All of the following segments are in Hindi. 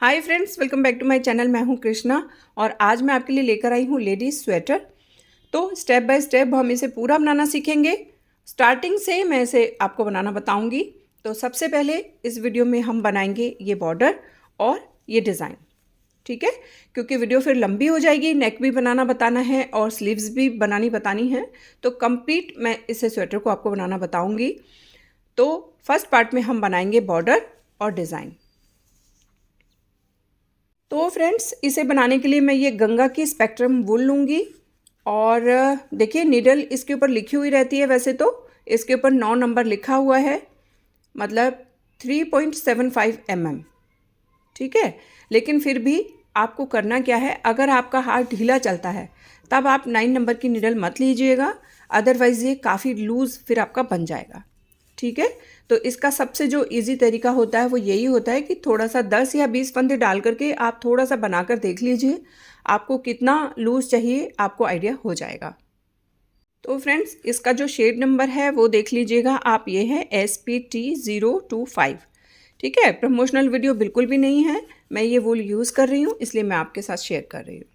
Hi friends, welcome back to my channel. मैं हूं कृष्णा और आज मैं आपके लिए लेकर आई हूं लेडीज स्वेटर। तो स्टेप बाय स्टेप हम इसे पूरा बनाना सीखेंगे। स्टार्टिंग से मैं इसे आपको बनाना बताऊंगी। तो सबसे पहले इस वीडियो में हम बनाएंगे ये बॉर्डर और ये डिज़ाइन, ठीक है, क्योंकि वीडियो फिर लंबी हो जाएगी। नेक भी बनाना बताना है और स्लीव्स भी बनानी बतानी है, तो कंप्लीट मैं इसे स्वेटर को आपको बनाना बताऊंगी। तो फर्स्ट पार्ट में हम बनाएंगे बॉर्डर और डिज़ाइन। तो फ्रेंड्स, इसे बनाने के लिए मैं ये गंगा की स्पेक्ट्रम वूल लूँगी और देखिए नीडल इसके ऊपर लिखी हुई रहती है। वैसे तो इसके ऊपर 9 नंबर लिखा हुआ है, मतलब 3.75 mm, ठीक है। लेकिन फिर भी आपको करना क्या है, अगर आपका हाथ ढीला चलता है तब आप 9 नंबर की नीडल मत लीजिएगा, अदरवाइज़ ये काफ़ी लूज़ फिर आपका बन जाएगा, ठीक है। तो इसका सबसे जो इजी तरीका होता है वो यही होता है कि थोड़ा सा 10 या 20 फंदे डाल करके आप थोड़ा सा बनाकर देख लीजिए, आपको कितना लूज़ चाहिए आपको आइडिया हो जाएगा। तो फ्रेंड्स, इसका जो शेड नंबर है वो देख लीजिएगा आप, ये है SPT025, ठीक है। प्रमोशनल वीडियो बिल्कुल भी नहीं है, मैं ये वूल यूज़ कर रही हूँ इसलिए मैं आपके साथ शेयर कर रही हूँ।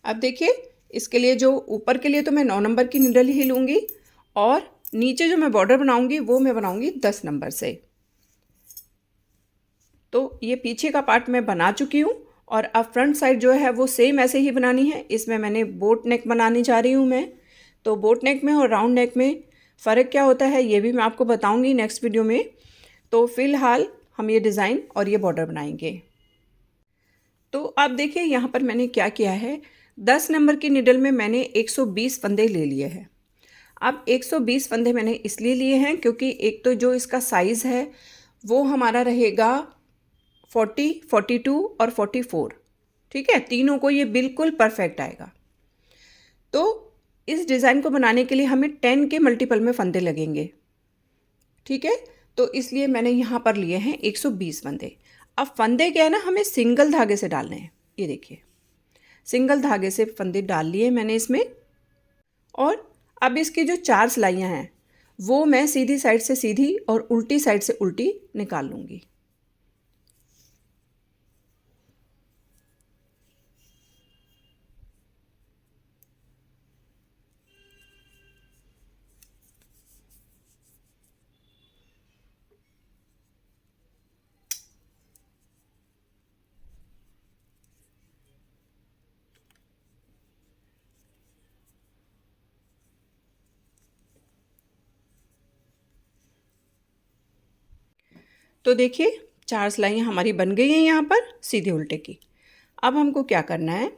अब देखिए, इसके लिए जो ऊपर के लिए तो मैं 9 नंबर की नीडल ही लूँगी और नीचे जो मैं बॉर्डर बनाऊंगी वो मैं बनाऊंगी 10 नंबर से। तो ये पीछे का पार्ट मैं बना चुकी हूँ और अब फ्रंट साइड जो है वो सेम ऐसे ही बनानी है। इसमें मैंने बोट नेक बनाने जा रही हूँ मैं। तो बोट नेक में और राउंड नेक में फ़र्क क्या होता है ये भी मैं आपको बताऊँगी नेक्स्ट वीडियो में। तो फ़िलहाल हम ये डिज़ाइन और ये बॉर्डर बनाएंगे। तो आप देखिए यहाँ पर मैंने क्या किया है, 10 नंबर की निडल में मैंने 120 फंदे ले लिए हैं। अब 120 फंदे मैंने इसलिए लिए हैं क्योंकि एक तो जो इसका साइज़ है वो हमारा रहेगा 40, 42 और 44, ठीक है। तीनों को ये बिल्कुल परफेक्ट आएगा। तो इस डिज़ाइन को बनाने के लिए हमें 10 के मल्टीपल में फंदे लगेंगे, ठीक है। तो इसलिए मैंने यहाँ पर लिए हैं 120 फंदे। अब फंदे क्या है ना, हमें सिंगल धागे से डालने हैं। ये देखिए, सिंगल धागे से फंदे डाल लिए मैंने इसमें। और अब इसकी जो 4 सिलाइयाँ हैं वो मैं सीधी साइड से सीधी और उल्टी साइड से उल्टी निकाल लूँगी। तो देखिए 4 सिलाइयाँ हमारी बन गई हैं यहाँ पर सीधे उल्टे की। अब हमको क्या करना है,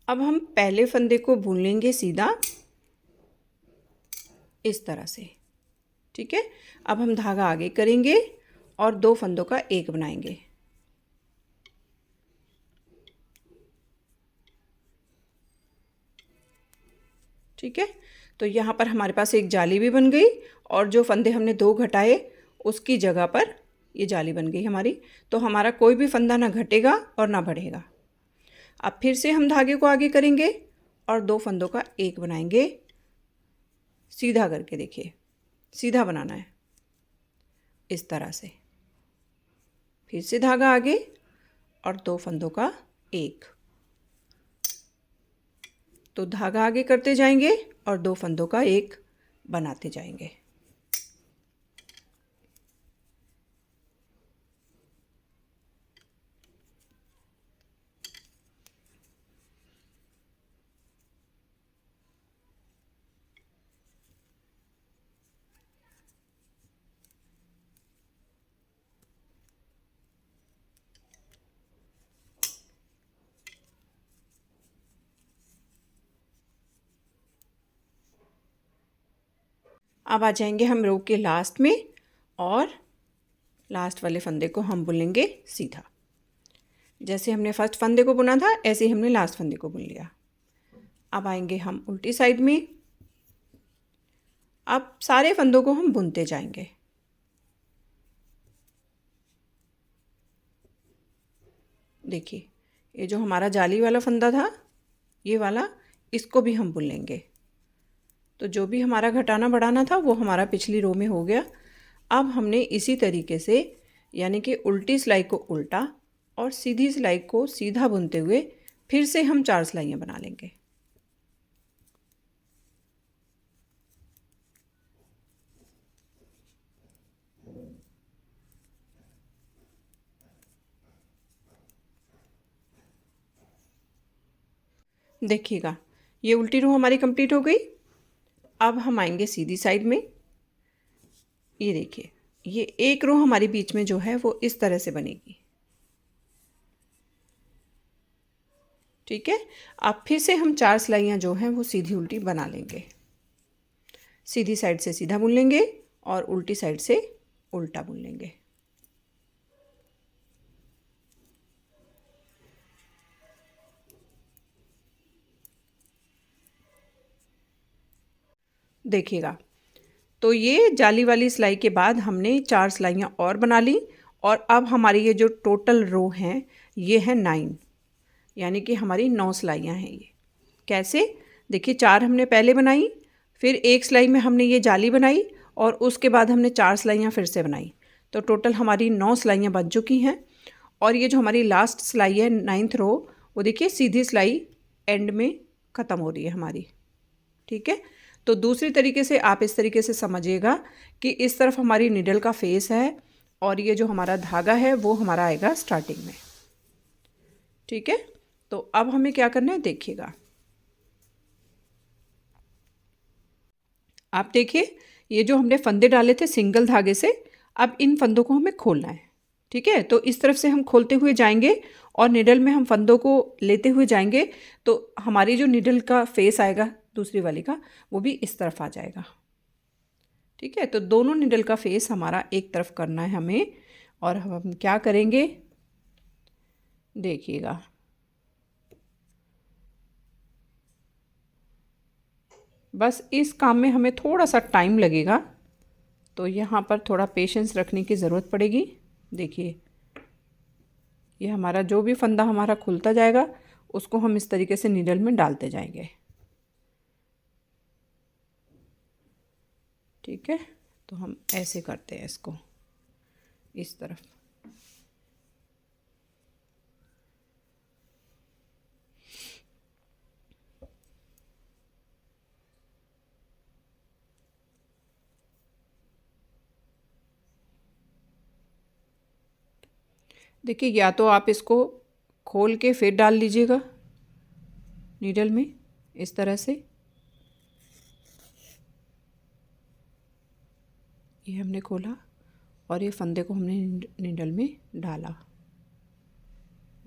अब हम पहले फंदे को बुन लेंगे सीधा इस तरह से, ठीक है। अब हम धागा आगे करेंगे और 2 फंदों का एक बनाएंगे, ठीक है। तो यहाँ पर हमारे पास एक जाली भी बन गई और जो फंदे हमने 2 घटाए उसकी जगह पर ये जाली बन गई हमारी। तो हमारा कोई भी फंदा ना घटेगा और ना बढ़ेगा। अब फिर से हम धागे को आगे करेंगे और 2 फंदों का एक बनाएंगे सीधा करके। देखिए सीधा बनाना है इस तरह से। फिर से धागा आगे और 2 फंदों का एक। तो धागा आगे करते जाएंगे और 2 फंदों का एक बनाते जाएंगे। अब आ जाएंगे हम रो के लास्ट में और लास्ट वाले फंदे को हम बुनेंगे सीधा। जैसे हमने फर्स्ट फंदे को बुना था ऐसे ही हमने लास्ट फंदे को बुन लिया। अब आएंगे हम उल्टी साइड में। अब सारे फंदों को हम बुनते जाएंगे। देखिए ये जो हमारा जाली वाला फंदा था ये वाला, इसको भी हम बुन लेंगे। तो जो भी हमारा घटाना बढ़ाना था वो हमारा पिछली रो में हो गया। अब हमने इसी तरीके से यानी कि उल्टी सिलाई को उल्टा और सीधी सिलाई को सीधा बुनते हुए फिर से हम 4 सिलाइयाँ बना लेंगे। देखिएगा, ये उल्टी रो हमारी कंप्लीट हो गई। अब हम आएंगे सीधी साइड में। ये देखिए, ये एक रो हमारी बीच में जो है वो इस तरह से बनेगी। ठीक है, अब फिर से हम 4 सिलाइयाँ जो हैं वो सीधी उल्टी बना लेंगे। सीधी साइड से सीधा बुन लेंगे और उल्टी साइड से उल्टा बुन लेंगे। देखिएगा, तो ये जाली वाली सिलाई के बाद हमने 4 सिलाइयाँ और बना ली और अब हमारी ये जो टोटल रो हैं ये है 9, यानी कि हमारी 9 सिलाइयाँ हैं ये। कैसे? देखिए, 4 हमने पहले बनाई, फिर एक सिलाई में हमने ये जाली बनाई और उसके बाद हमने 4 सिलाइयाँ फिर से बनाई, तो टोटल हमारी 9 सिलाइयाँ बन चुकी हैं। और ये जो हमारी लास्ट सिलाई है 9th रो, वो देखिए सीधी सिलाई एंड में ख़त्म हो रही है हमारी। ठीक है, तो दूसरी तरीके से आप इस तरीके से समझिएगा कि इस तरफ हमारी निडल का फेस है और ये जो हमारा धागा है वो हमारा आएगा स्टार्टिंग में। ठीक है, तो अब हमें क्या करना है देखिएगा। आप देखिए, ये जो हमने फंदे डाले थे सिंगल धागे से, अब इन फंदों को हमें खोलना है। ठीक है, तो इस तरफ से हम खोलते हुए जाएंगे और निडल में हम फंदों को लेते हुए जाएंगे, तो हमारी जो निडल का फेस आएगा दूसरी वाली का, वो भी इस तरफ आ जाएगा। ठीक है, तो दोनों निडल का फेस हमारा एक तरफ करना है हमें। और हम क्या करेंगे देखिएगा। बस इस काम में हमें थोड़ा सा टाइम लगेगा, तो यहाँ पर थोड़ा पेशेंस रखने की ज़रूरत पड़ेगी। देखिए, ये हमारा जो भी फंदा हमारा खुलता जाएगा उसको हम इस तरीके से नीडल में डालते जाएंगे। ठीक है, तो हम ऐसे करते हैं इसको इस तरफ। देखिए, या तो आप इसको खोल के फिर डाल लीजिएगा नीडल में इस तरह से। ये हमने खोला और ये फंदे को हमने नीडल में डाला।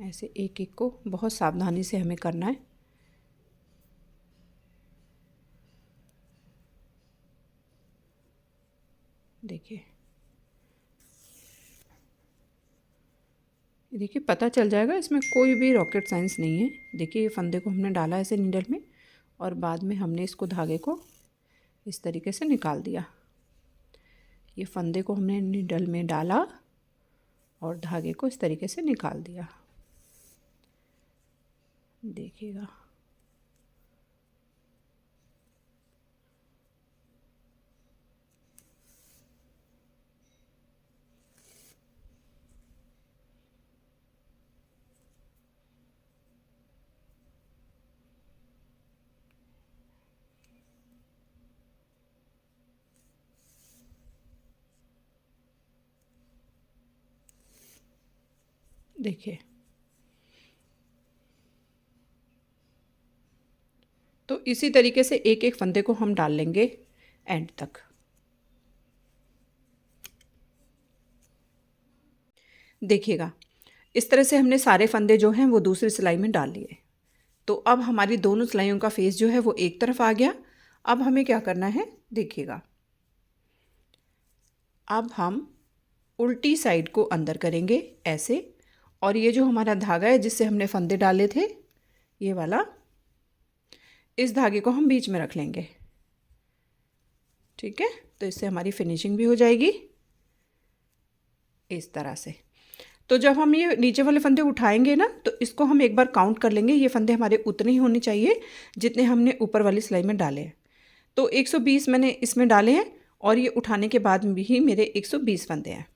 ऐसे एक एक को बहुत सावधानी से हमें करना है। देखिए, देखिए पता चल जाएगा, इसमें कोई भी रॉकेट साइंस नहीं है। देखिए, ये फंदे को हमने डाला ऐसे नीडल में और बाद में हमने इसको धागे को इस तरीके से निकाल दिया। ये फंदे को हमने नीडल में डाला और धागे को इस तरीके से निकाल दिया। देखिएगा, देखिए, तो इसी तरीके से एक एक फंदे को हम डाल लेंगे एंड तक। देखिएगा, इस तरह से हमने सारे फंदे जो हैं वो दूसरी सिलाई में डाल लिए। तो अब हमारी दोनों सिलाइयों का फेस जो है वो एक तरफ आ गया। अब हमें क्या करना है देखिएगा, अब हम उल्टी साइड को अंदर करेंगे ऐसे, और ये जो हमारा धागा है जिससे हमने फंदे डाले थे ये वाला, इस धागे को हम बीच में रख लेंगे। ठीक है, तो इससे हमारी फिनिशिंग भी हो जाएगी इस तरह से। तो जब हम ये नीचे वाले फंदे उठाएंगे ना, तो इसको हम एक बार काउंट कर लेंगे। ये फंदे हमारे उतने ही होने चाहिए जितने हमने ऊपर वाली सिलाई में डाले हैं। तो 120 मैंने इसमें डाले हैं और ये उठाने के बाद भी मेरे 120 फंदे हैं।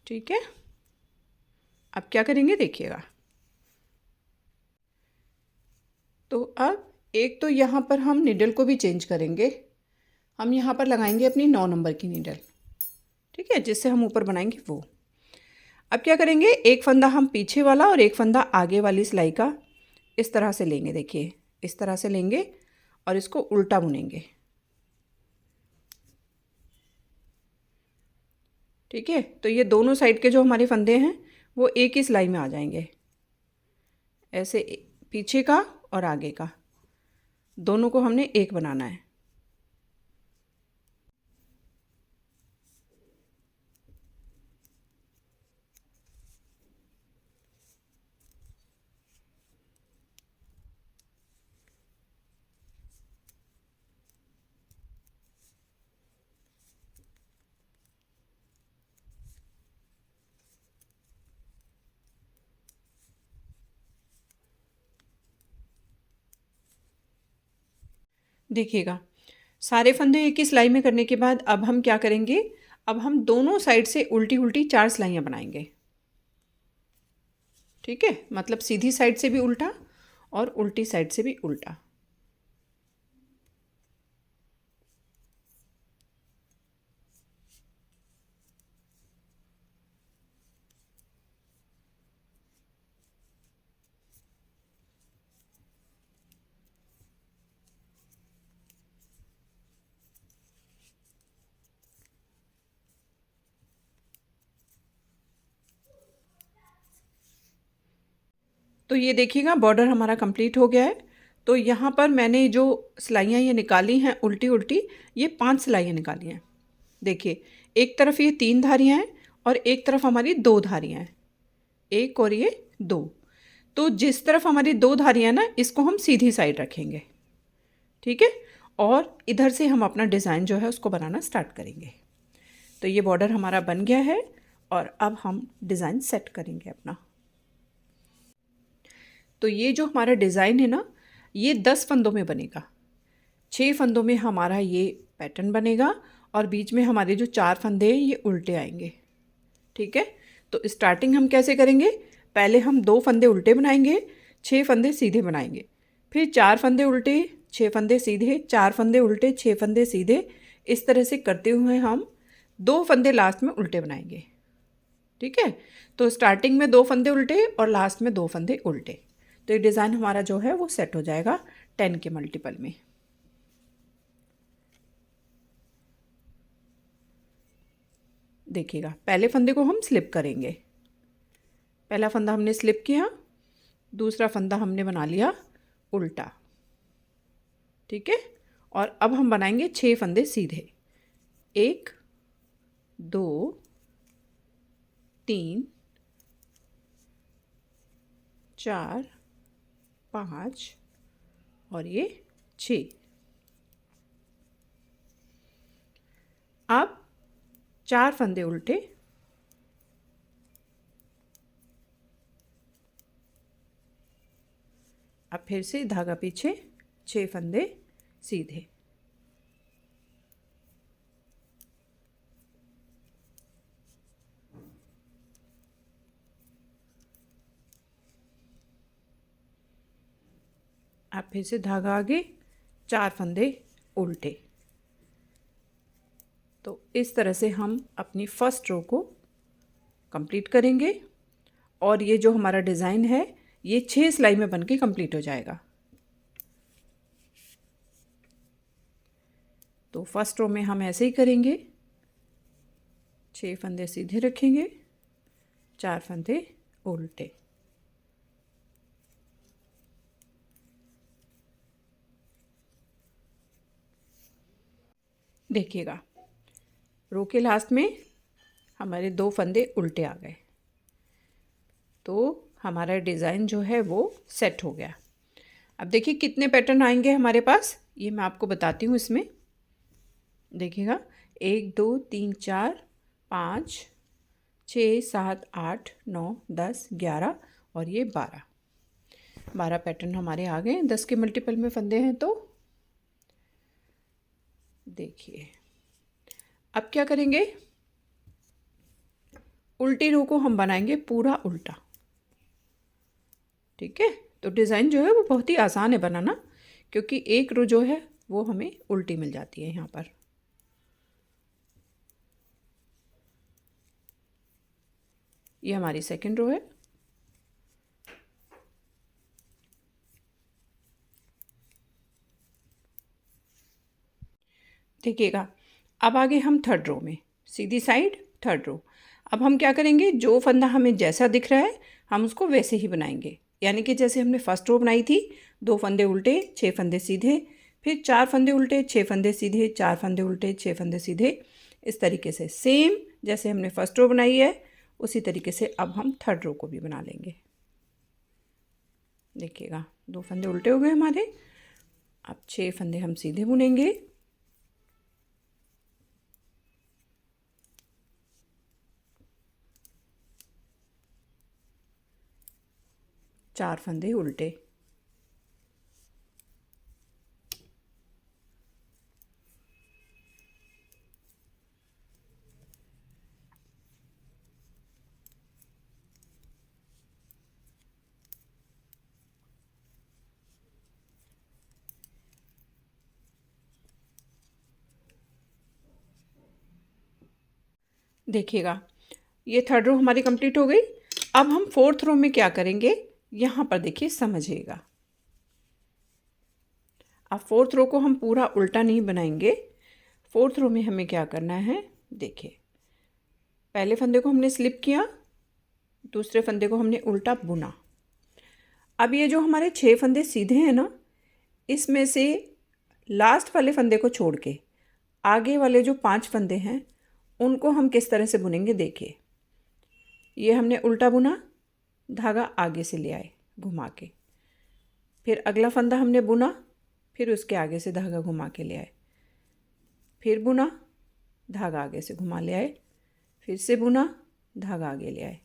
ठीक है, अब क्या करेंगे देखिएगा। तो अब एक तो यहाँ पर हम नीडल को भी चेंज करेंगे। हम यहाँ पर लगाएंगे अपनी 9 नंबर की नीडल, ठीक है, जिससे हम ऊपर बनाएंगे वो। अब क्या करेंगे, एक फंदा हम पीछे वाला और एक फंदा आगे वाली सिलाई का इस तरह से लेंगे। देखिए इस तरह से लेंगे और इसको उल्टा बुनेंगे। ठीक है, तो ये दोनों साइड के जो हमारे फंदे हैं वो एक ही सिलाई में आ जाएंगे। ऐसे पीछे का और आगे का दोनों को हमने एक बनाना है। देखिएगा, सारे फंदे एक ही सिलाई में करने के बाद अब हम क्या करेंगे, अब हम दोनों साइड से उल्टी उल्टी 4 सिलाइयाँ बनाएंगे। ठीक है, मतलब सीधी साइड से भी उल्टा और उल्टी साइड से भी उल्टा। तो ये देखिएगा बॉर्डर हमारा कंप्लीट हो गया है। तो यहाँ पर मैंने जो सिलाइयाँ ये निकाली हैं उल्टी उल्टी, ये 5 सिलाइयाँ निकाली हैं। देखिए एक तरफ ये 3 धारियाँ हैं और एक तरफ हमारी 2 धारियाँ हैं, एक और ये 2। तो जिस तरफ हमारी 2 धारियाँ ना, इसको हम सीधी साइड रखेंगे। ठीक है, और इधर से हम अपना डिज़ाइन जो है उसको बनाना स्टार्ट करेंगे। तो ये बॉर्डर हमारा बन गया है और अब हम डिज़ाइन सेट करेंगे अपना। तो ये जो हमारा डिज़ाइन है ना, ये 10 फंदों में बनेगा। 6 फंदों में हमारा ये पैटर्न बनेगा और बीच में हमारे जो 4 फंदे हैं ये उल्टे आएंगे। ठीक है, तो स्टार्टिंग हम कैसे करेंगे, पहले हम 2 फंदे उल्टे बनाएंगे, 6 फंदे सीधे बनाएंगे, फिर 4 फंदे उल्टे, 6 फंदे सीधे, 4 फंदे उल्टे, 6 फंदे सीधे। इस तरह से करते हुए हम 2 फंदे लास्ट में उल्टे बनाएंगे। ठीक है, तो स्टार्टिंग में 2 फंदे उल्टे और लास्ट में 2 फंदे उल्टे। तो ये डिज़ाइन हमारा जो है वो सेट हो जाएगा 10 के मल्टीपल में। देखिएगा पहले फंदे को हम स्लिप करेंगे। पहला फंदा हमने स्लिप किया, दूसरा फंदा हमने बना लिया उल्टा। ठीक है, और अब हम बनाएंगे 6 फंदे सीधे। 1 2 3 4 5 और ये 6। अब 4 फंदे उल्टे, अब फिर से धागा पीछे, 6 फंदे सीधे। अब फिर से धागा आगे, 4 फंदे उल्टे। तो इस तरह से हम अपनी फर्स्ट रो को कंप्लीट करेंगे और ये जो हमारा डिज़ाइन है ये 6 सिलाई में बन के कंप्लीट हो जाएगा। तो फर्स्ट रो में हम ऐसे ही करेंगे, 6 फंदे सीधे रखेंगे, 4 फंदे उल्टे। देखिएगा रो के लास्ट में हमारे 2 फंदे उल्टे आ गए। तो हमारा डिज़ाइन जो है वो सेट हो गया। अब देखिए कितने पैटर्न आएंगे हमारे पास, ये मैं आपको बताती हूँ। इसमें देखिएगा 1 2 3 4 5 6 7 8 9 10 11 और ये 12 पैटर्न हमारे आ गए। 10 के मल्टीपल में फंदे हैं। तो देखिए अब क्या करेंगे, उल्टी रो को हम बनाएंगे पूरा उल्टा। ठीक है, तो डिज़ाइन जो है वो बहुत ही आसान है बनाना, क्योंकि एक रो जो है वो हमें उल्टी मिल जाती है यहाँ पर। ये हमारी सेकंड रो है। देखिएगा, अब आगे हम थर्ड रो में, सीधी साइड थर्ड रो। अब हम क्या करेंगे, जो फंदा हमें जैसा दिख रहा है हम उसको वैसे ही बनाएंगे। यानी कि जैसे हमने फर्स्ट रो बनाई थी, 2 फंदे उल्टे 6 फंदे सीधे, फिर 4 फंदे उल्टे 6 फंदे सीधे, 4 फंदे उल्टे 6 फंदे सीधे, इस तरीके से सेम जैसे हमने फर्स्ट रो बनाई है उसी तरीके से अब हम थर्ड रो को भी बना लेंगे। देखिएगा, 2 फंदे उल्टे हो गए हमारे। अब 6 फंदे हम सीधे बुनेंगे। चार फंदे उल्टे। देखिएगा, ये थर्ड रो हमारी कंप्लीट हो गई। अब हम फोर्थ रो में क्या करेंगे, यहाँ पर देखिए समझिएगा। अब फोर्थ रो को हम पूरा उल्टा नहीं बनाएंगे। फोर्थ रो में हमें क्या करना है, देखिए पहले फंदे को हमने स्लिप किया, दूसरे फंदे को हमने उल्टा बुना। अब ये जो हमारे 6 फंदे सीधे हैं ना, इसमें से लास्ट वाले फंदे को छोड़ के आगे वाले जो 5 फंदे हैं उनको हम किस तरह से बुनेंगे। देखिए, ये हमने उल्टा बुना, धागा आगे से ले आए घुमा के, फिर अगला फंदा हमने बुना, फिर उसके आगे से धागा घुमा के ले आए, फिर बुना, धागा आगे से घुमा ले आए, फिर से बुना, धागा आगे ले आए,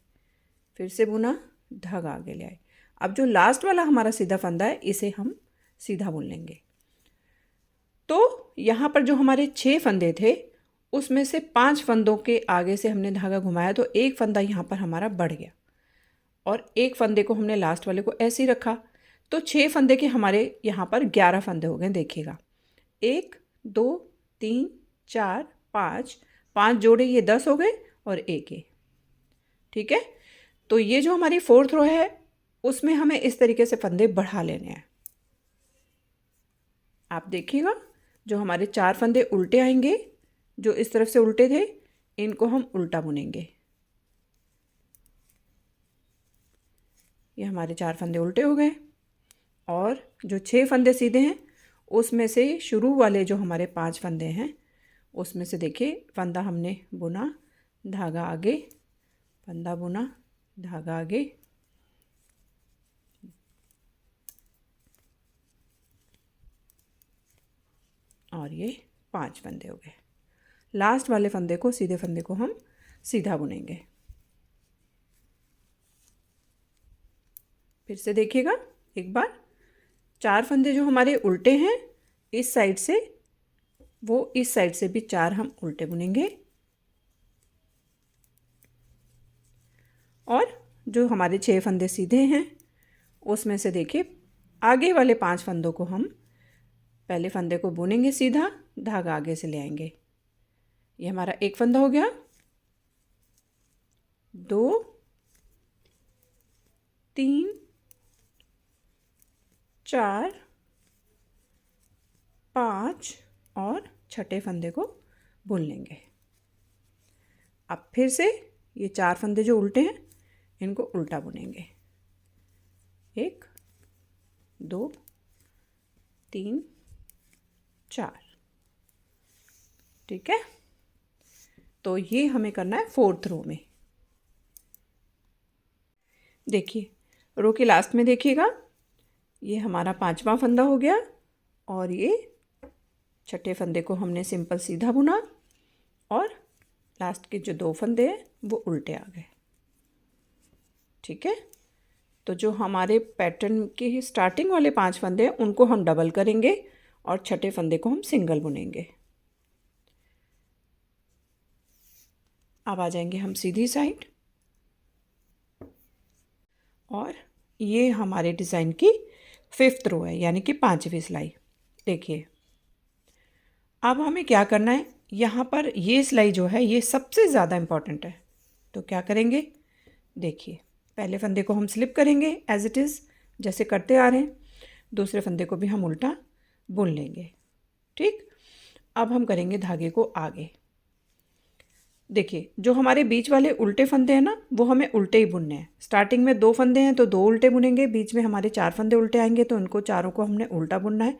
फिर से बुना, धागा आगे ले आए। अब जो लास्ट वाला हमारा सीधा फंदा है इसे हम सीधा बुन लेंगे। तो यहाँ पर जो हमारे 6 फंदे थे उसमें से 5 फंदों के आगे से हमने धागा घुमाया तो एक फंदा यहाँ पर हमारा बढ़ गया, और एक फंदे को हमने लास्ट वाले को ऐसे ही रखा। तो 6 फंदे के हमारे यहाँ पर 11 फंदे हो गए। देखिएगा, 1 2 3 4 5, 5 जोड़े ये 10 हो गए और एक ये। ठीक है, तो ये जो हमारी फोर्थ रो है उसमें हमें इस तरीके से फंदे बढ़ा लेने हैं। आप देखिएगा, जो हमारे 4 फंदे उल्टे आएंगे, जो इस तरफ से उल्टे थे, इनको हम उल्टा बुनेंगे। ये हमारे 4 फंदे उल्टे हो गए, और जो 6 फंदे सीधे हैं उसमें से शुरू वाले जो हमारे 5 फंदे हैं उसमें से देखिए फंदा हमने बुना, धागा आगे, फंदा बुना, धागा आगे, और ये 5 फंदे हो गए। लास्ट वाले फंदे को, सीधे फंदे को हम सीधा बुनेंगे। फिर से देखिएगा एक बार, 4 फंदे जो हमारे उल्टे हैं इस साइड से, वो इस साइड से भी 4 हम उल्टे बुनेंगे, और जो हमारे 6 फंदे सीधे हैं उसमें से देखिए आगे वाले 5 फंदों को हम पहले फंदे को बुनेंगे सीधा, धागा आगे से ले आएंगे। ये हमारा एक फंदा हो गया, 2 3 4 5 और छठे फंदे को बुन लेंगे। अब फिर से ये 4 फंदे जो उल्टे हैं इनको उल्टा बुनेंगे। 1 2 3 4। ठीक है, तो ये हमें करना है फोर्थ रो में। देखिए, रो के लास्ट में देखिएगा, ये हमारा 5वां फंदा हो गया, और ये छठे फंदे को हमने सिंपल सीधा बुना, और लास्ट के जो 2 फंदे हैं वो उल्टे आ गए। ठीक है, तो जो हमारे पैटर्न के स्टार्टिंग वाले 5 फंदे हैं उनको हम डबल करेंगे, और छठे फंदे को हम सिंगल बुनेंगे। अब आ जाएंगे हम सीधी साइड। और ये हमारे डिज़ाइन की 5th रो है, यानी कि 5वीं सिलाई। देखिए अब हमें क्या करना है, यहाँ पर ये सिलाई जो है ये सबसे ज़्यादा इम्पॉर्टेंट है। तो क्या करेंगे, देखिए पहले फंदे को हम स्लिप करेंगे एज इट इज़ जैसे करते आ रहे हैं, दूसरे फंदे को भी हम उल्टा बुन लेंगे। ठीक, अब हम करेंगे धागे को आगे। देखिए जो हमारे बीच वाले उल्टे फंदे हैं ना, वो हमें उल्टे ही बुनने हैं। स्टार्टिंग में 2 फंदे हैं तो 2 उल्टे बुनेंगे, बीच में हमारे 4 फंदे उल्टे आएंगे तो उनको चारों को हमने उल्टा बुनना है।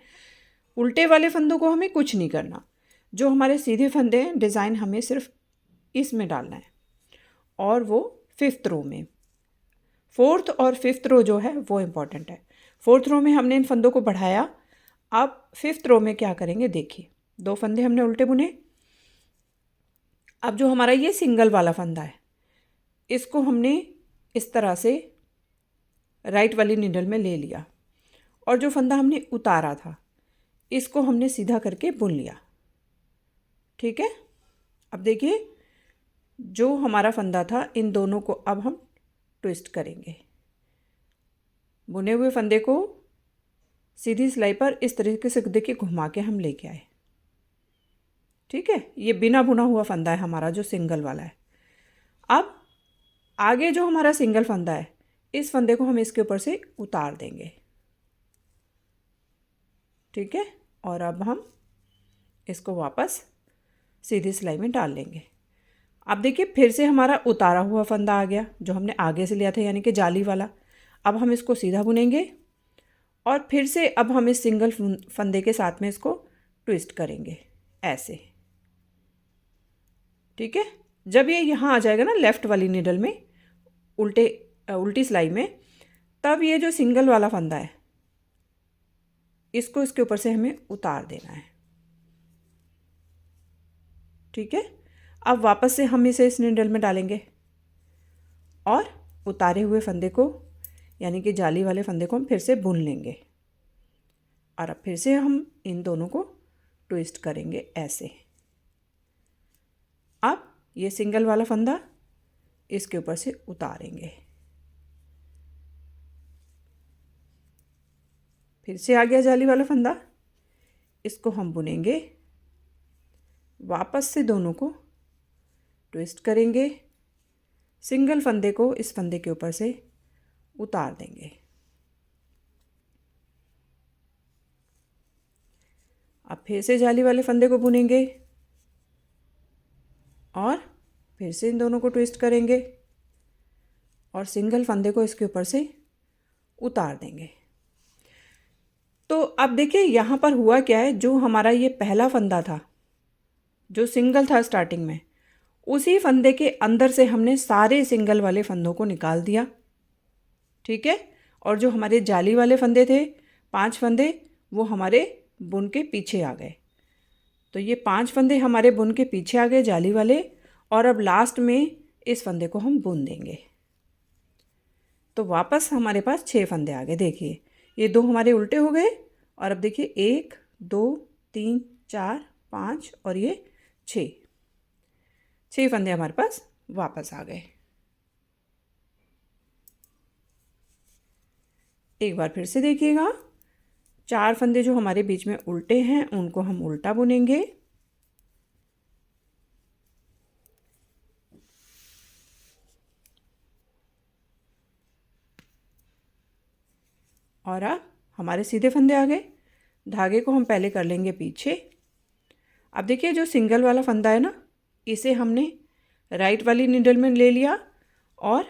उल्टे वाले फंदों को हमें कुछ नहीं करना, जो हमारे सीधे फंदे हैं डिज़ाइन हमें सिर्फ इसमें डालना है, और वो 5th रो में। 4th और 5th रो जो है वो इम्पॉर्टेंट है। 4th रो में हमने इन फंदों को बढ़ाया, अब 5th रो में क्या करेंगे, देखिए 2 फंदे हमने उल्टे बुने। अब जो हमारा ये सिंगल वाला फंदा है इसको हमने इस तरह से राइट वाली नीडल में ले लिया, और जो फंदा हमने उतारा था इसको हमने सीधा करके बुन लिया। ठीक है, अब देखिए जो हमारा फंदा था इन दोनों को अब हम ट्विस्ट करेंगे। बुने हुए फंदे को सीधी सिलाई पर इस तरीके से देखिए घुमा के हम लेके आए। ठीक है, ये बिना बुना हुआ फंदा है हमारा जो सिंगल वाला है। अब आगे जो हमारा सिंगल फंदा है इस फंदे को हम इसके ऊपर से उतार देंगे। ठीक है, और अब हम इसको वापस सीधी सिलाई में डाल लेंगे। अब देखिए फिर से हमारा उतारा हुआ फंदा आ गया जो हमने आगे से लिया था, यानी कि जाली वाला। अब हम इसको सीधा बुनेंगे और फिर से अब हम इस सिंगल फंदे के साथ में इसको ट्विस्ट करेंगे ऐसे। ठीक है, जब ये यहाँ आ जाएगा ना लेफ़्ट वाली नीडल में उल्टी सिलाई में, तब ये जो सिंगल वाला फंदा है इसको इसके ऊपर से हमें उतार देना है। ठीक है, अब वापस से हम इसे इस नीडल में डालेंगे और उतारे हुए फंदे को यानी कि जाली वाले फंदे को हम फिर से बुन लेंगे, और अब फिर से हम इन दोनों को ट्विस्ट करेंगे ऐसे। अब ये सिंगल वाला फंदा इसके ऊपर से उतारेंगे, फिर से आ गया जाली वाला फंदा, इसको हम बुनेंगे, वापस से दोनों को ट्विस्ट करेंगे, सिंगल फंदे को इस फंदे के ऊपर से उतार देंगे। अब फिर से जाली वाले फंदे को बुनेंगे और फिर से इन दोनों को ट्विस्ट करेंगे और सिंगल फंदे को इसके ऊपर से उतार देंगे। तो अब देखिए यहाँ पर हुआ क्या है, जो हमारा ये पहला फंदा था जो सिंगल था स्टार्टिंग में, उसी फंदे के अंदर से हमने सारे सिंगल वाले फंदों को निकाल दिया। ठीक है, और जो हमारे जाली वाले फंदे थे 5 फंदे, वो हमारे बुन के पीछे आ गए। तो ये 5 फंदे हमारे बुन के पीछे आ गए जाली वाले, और अब लास्ट में इस फंदे को हम बुन देंगे। तो वापस हमारे पास 6 फंदे आ गए। देखिए ये 2 हमारे उल्टे हो गए, और अब देखिए 1 2 3 4 5 और ये 6 फंदे हमारे पास वापस आ गए। एक बार फिर से देखिएगा, 4 फंदे जो हमारे बीच में उल्टे हैं उनको हम उल्टा बुनेंगे, और अब हमारे सीधे फंदे आ गए। धागे को हम पहले कर लेंगे पीछे। अब देखिए जो सिंगल वाला फंदा है ना, इसे हमने राइट वाली नीडल में ले लिया और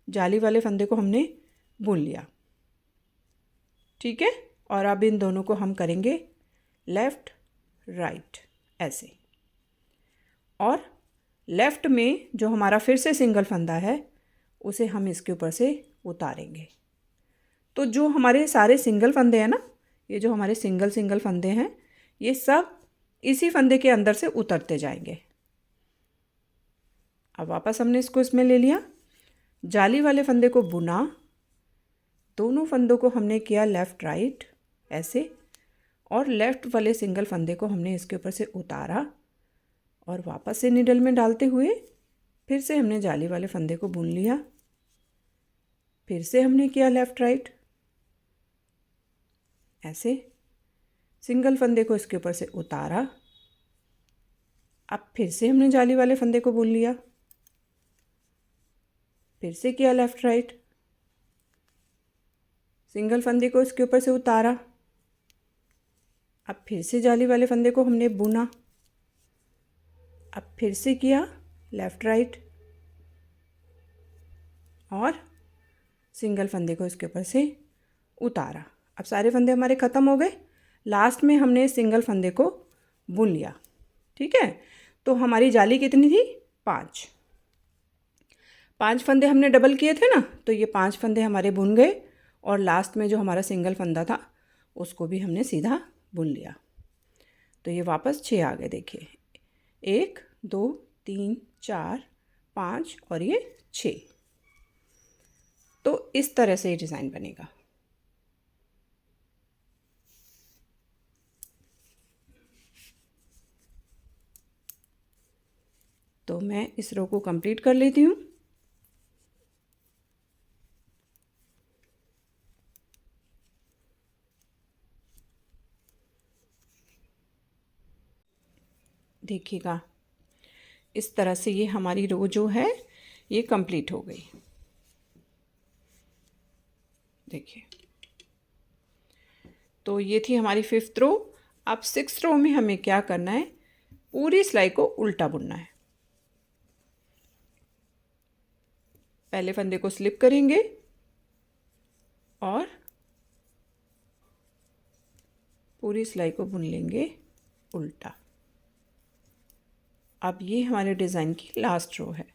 जाली वाले फंदे को हमने बुन लिया। ठीक है, और अब इन दोनों को हम करेंगे लेफ़्ट राइट ऐसे, और लेफ़्ट में जो हमारा फिर से सिंगल फंदा है उसे हम इसके ऊपर से उतारेंगे। तो जो हमारे सारे सिंगल फंदे हैं ना, ये जो हमारे सिंगल फंदे हैं, ये सब इसी फंदे के अंदर से उतरते जाएंगे। अब वापस हमने इसको इसमें ले लिया, जाली वाले फंदे को बुना, दोनों फंदों को हमने किया लेफ़्ट राइट ऐसे, और लेफ़्ट वाले सिंगल फंदे को हमने इसके ऊपर से उतारा, और वापस से नीडल में डालते हुए फिर से हमने जाली वाले फंदे को बुन लिया, फिर से हमने किया लेफ़्ट राइट, ऐसे सिंगल फंदे को इसके ऊपर से उतारा। अब फिर से हमने जाली वाले फंदे को बुन लिया, फिर से किया लेफ़्ट राइट, सिंगल फंदे को इसके ऊपर से उतारा। अब फिर से जाली वाले फंदे को हमने बुना, अब फिर से किया लेफ़्ट राइट और सिंगल फंदे को इसके ऊपर से उतारा। अब सारे फंदे हमारे ख़त्म हो गए, लास्ट में हमने सिंगल फंदे को बुन लिया। ठीक है, तो हमारी जाली कितनी थी? 5। 5 फंदे हमने डबल किए थे ना, तो ये 5 फंदे हमारे बुन गए और लास्ट में जो हमारा सिंगल फंदा था उसको भी हमने सीधा बुन लिया। तो ये वापस 6 आ गए। देखिए 1 2 3 4 5 और ये 6। तो इस तरह से ये डिज़ाइन बनेगा। तो मैं इस रो को कंप्लीट कर लेती हूँ। देखिएगा इस तरह से ये हमारी रो जो है ये कंप्लीट हो गई। देखिए, तो ये थी हमारी 5th रो। अब 6th रो में हमें क्या करना है? पूरी सिलाई को उल्टा बुनना है। पहले फंदे को स्लिप करेंगे और पूरी सिलाई को बुन लेंगे उल्टा। अब ये हमारे डिज़ाइन की लास्ट रो है।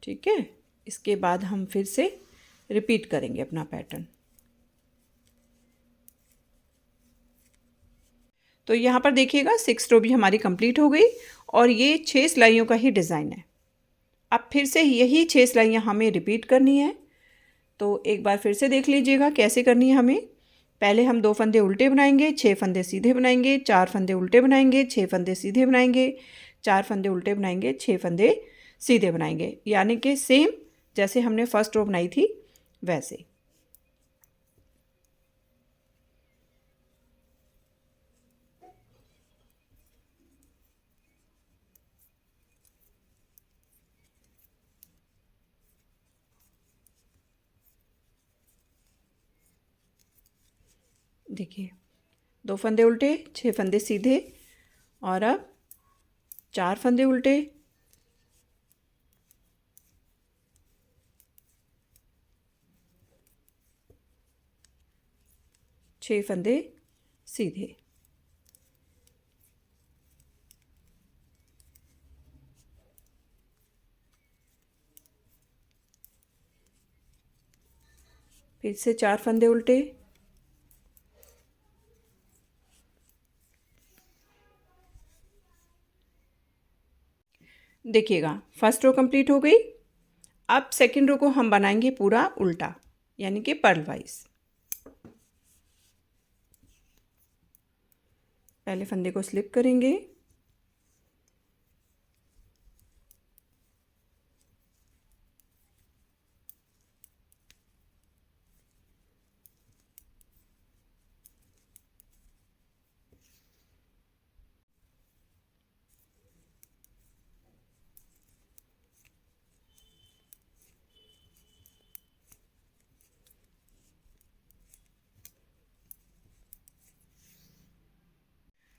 ठीक है, इसके बाद हम फिर से रिपीट करेंगे अपना पैटर्न। तो यहाँ पर देखिएगा 6 रो भी हमारी कंप्लीट हो गई और ये 6 सिलाइयों का ही डिज़ाइन है। अब फिर से यही 6 सिलाइयाँ हमें रिपीट करनी है। तो एक बार फिर से देख लीजिएगा कैसे करनी है हमें। पहले हम 2 फंदे उल्टे बनाएंगे, 6 फंदे सीधे बनाएंगे, 4 फंदे उल्टे बनाएंगे, 6 फंदे सीधे बनाएंगे, 4 फंदे उल्टे बनाएंगे, 6 फंदे सीधे बनाएंगे, यानी कि सेम जैसे हमने फर्स्ट रो बनाई थी वैसे। देखिए 2 फंदे उल्टे, 6 फंदे सीधे और अब 4 फंदे उल्टे, 6 फंदे सीधे। फिर से 4 फंदे उल्टे, देखिएगा फर्स्ट रो कंप्लीट हो गई। अब सेकंड रो को हम बनाएंगे पूरा उल्टा, यानी कि पर्ल वाइज। पहले फंदे को स्लिप करेंगे,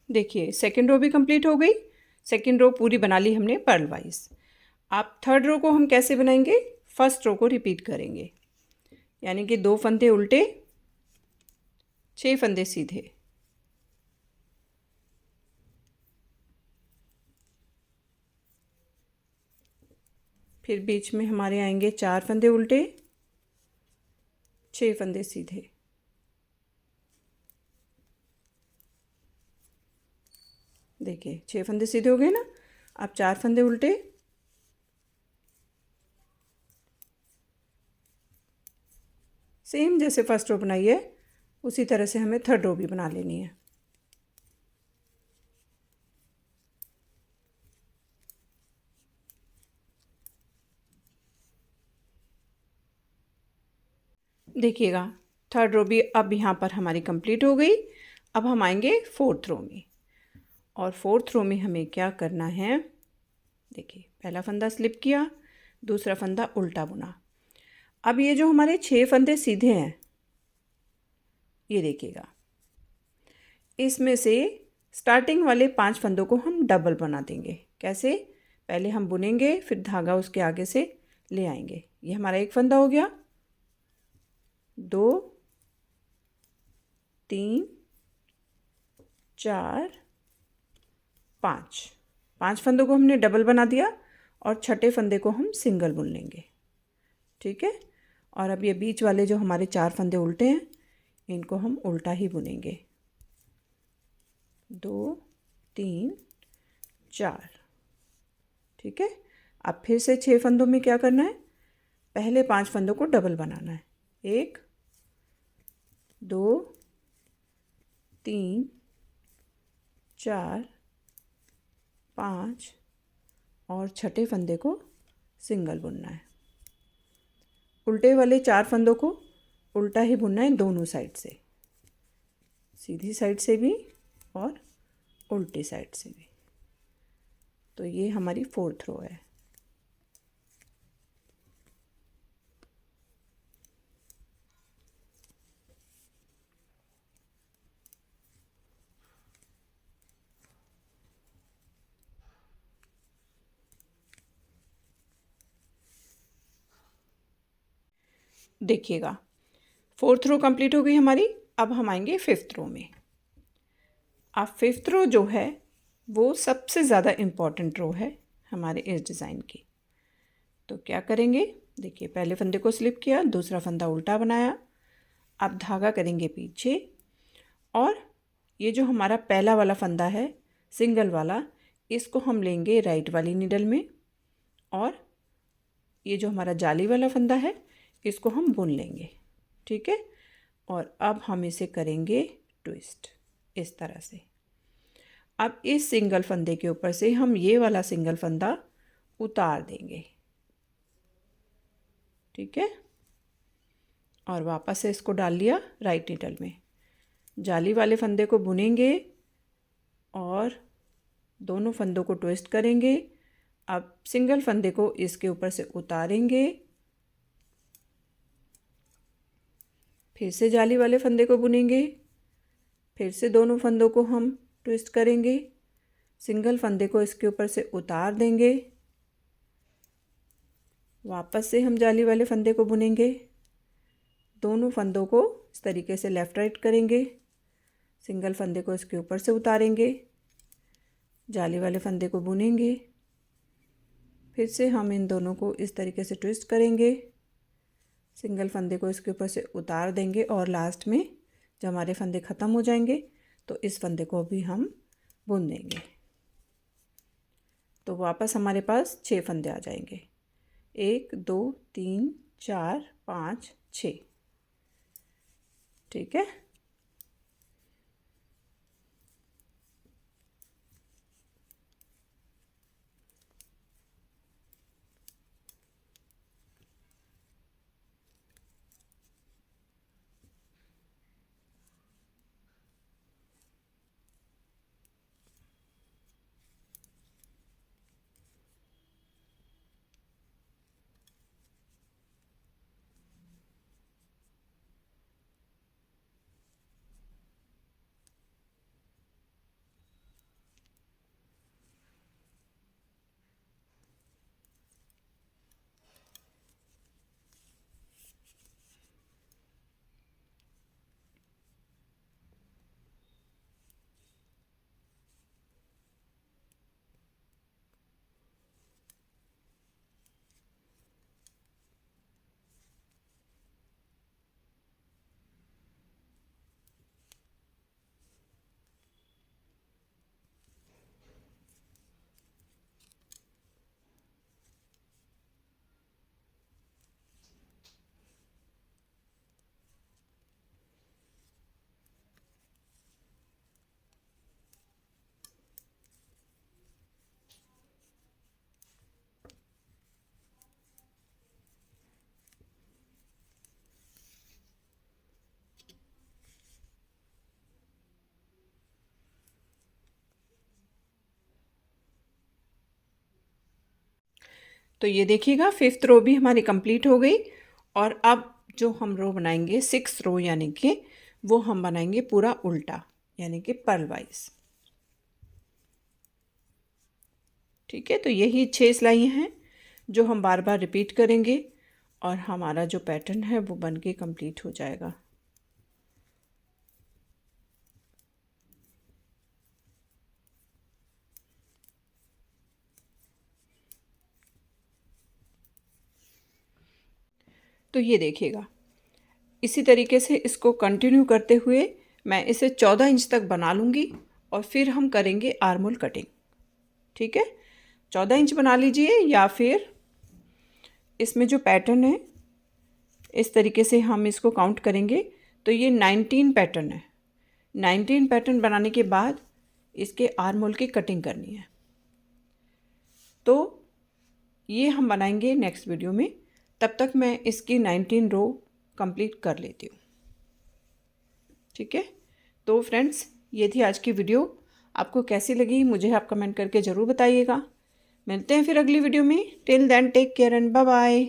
देखिए सेकंड रो भी कंप्लीट हो गई। सेकंड रो पूरी बना ली हमने पर्ल वाइज। अब थर्ड रो को हम कैसे बनाएंगे? फर्स्ट रो को रिपीट करेंगे, यानी कि 2 फंदे उल्टे, 6 फंदे सीधे, फिर बीच में हमारे आएंगे 4 फंदे उल्टे, 6 फंदे सीधे, देखिए 6 फंदे सीधे हो गए ना। अब 4 फंदे उल्टे, सेम जैसे फर्स्ट रो बनाई है उसी तरह से हमें थर्ड रो भी बना लेनी है। देखिएगा थर्ड रो भी अब यहाँ पर हमारी कंप्लीट हो गई। अब हम आएंगे फोर्थ रो में, और फोर्थ रो में हमें क्या करना है, देखिए पहला फंदा स्लिप किया, दूसरा फंदा उल्टा बुना। अब ये जो हमारे 6 फंदे सीधे हैं, ये देखिएगा, इसमें से स्टार्टिंग वाले 5 फंदों को हम डबल बना देंगे। कैसे? पहले हम बुनेंगे, फिर धागा उसके आगे से ले आएंगे। ये हमारा एक फंदा हो गया, 2 3 4 5, 5 फंदों को हमने डबल बना दिया और छठे फंदे को हम सिंगल बुन लेंगे। ठीक है। और अब ये बीच वाले जो हमारे 4 फंदे उल्टे हैं, इनको हम उल्टा ही बुनेंगे। 2 3 4। ठीक है। अब फिर से 6 फंदों में क्या करना है, पहले 5 फंदों को डबल बनाना है। 1 2 3 4 5 और छठे फंदे को सिंगल बुनना है। उल्टे वाले 4 फंदों को उल्टा ही बुनना है दोनों साइड से, सीधी साइड से भी और उल्टी साइड से भी। तो ये हमारी फोर्थ रो है। देखिएगा फोर्थ रो कंप्लीट हो गई हमारी। अब हम आएंगे फिफ्थ रो में। अब फिफ्थ रो जो है वो सबसे ज़्यादा इम्पॉर्टेंट रो है हमारे इस डिज़ाइन की। तो क्या करेंगे, देखिए पहले फंदे को स्लिप किया, दूसरा फंदा उल्टा बनाया। अब धागा करेंगे पीछे, और ये जो हमारा पहला वाला फंदा है सिंगल वाला, इसको हम लेंगे राइट वाली नीडल में, और ये जो हमारा जाली वाला फंदा है इसको हम बुन लेंगे। ठीक है। और अब हम इसे करेंगे ट्विस्ट इस तरह से। अब इस सिंगल फंदे के ऊपर से हम ये वाला सिंगल फंदा उतार देंगे। ठीक है। और वापस से इसको डाल लिया राइट नीडल में, जाली वाले फंदे को बुनेंगे और दोनों फंदों को ट्विस्ट करेंगे। अब सिंगल फंदे को इसके ऊपर से उतारेंगे, फिर से जाली वाले फंदे को बुनेंगे, फिर से दोनों फंदों को हम ट्विस्ट करेंगे, सिंगल फंदे को इसके ऊपर से उतार देंगे, वापस से हम जाली वाले फंदे को बुनेंगे, दोनों फंदों को इस तरीके से लेफ़्ट राइट करेंगे, सिंगल फंदे को इसके ऊपर से उतारेंगे, जाली वाले फंदे को बुनेंगे, फिर से हम इन दोनों को इस तरीके से ट्विस्ट करेंगे, सिंगल फंदे को इसके ऊपर से उतार देंगे, और लास्ट में जब हमारे फंदे ख़त्म हो जाएंगे तो इस फंदे को भी हम बुन देंगे। तो वापस हमारे पास 6 फंदे आ जाएंगे, 1 2 3 4 5 6। ठीक है। तो ये देखिएगा 5th रो भी हमारी कंप्लीट हो गई। और अब जो हम रो बनाएंगे 6th रो यानी कि वो हम बनाएंगे पूरा उल्टा, यानी कि पर्ल वाइज। ठीक है, तो यही 6 सिलाइयाँ हैं जो हम बार बार रिपीट करेंगे और हमारा जो पैटर्न है वो बन के कंप्लीट हो जाएगा। तो ये देखिएगा, इसी तरीके से इसको कंटिन्यू करते हुए मैं इसे 14 इंच तक बना लूँगी और फिर हम करेंगे आर्मोल कटिंग। ठीक है, 14 इंच बना लीजिए, या फिर इसमें जो पैटर्न है इस तरीके से हम इसको काउंट करेंगे तो ये 19 पैटर्न है। 19 पैटर्न बनाने के बाद इसके आर्मोल की कटिंग करनी है। तो ये हम बनाएंगे नेक्स्ट वीडियो में। तब तक मैं इसकी 19 रो कंप्लीट कर लेती हूँ। ठीक है, तो फ्रेंड्स ये थी आज की वीडियो। आपको कैसी लगी मुझे आप कमेंट करके ज़रूर बताइएगा। मिलते हैं फिर अगली वीडियो में। Till then take care and bye bye.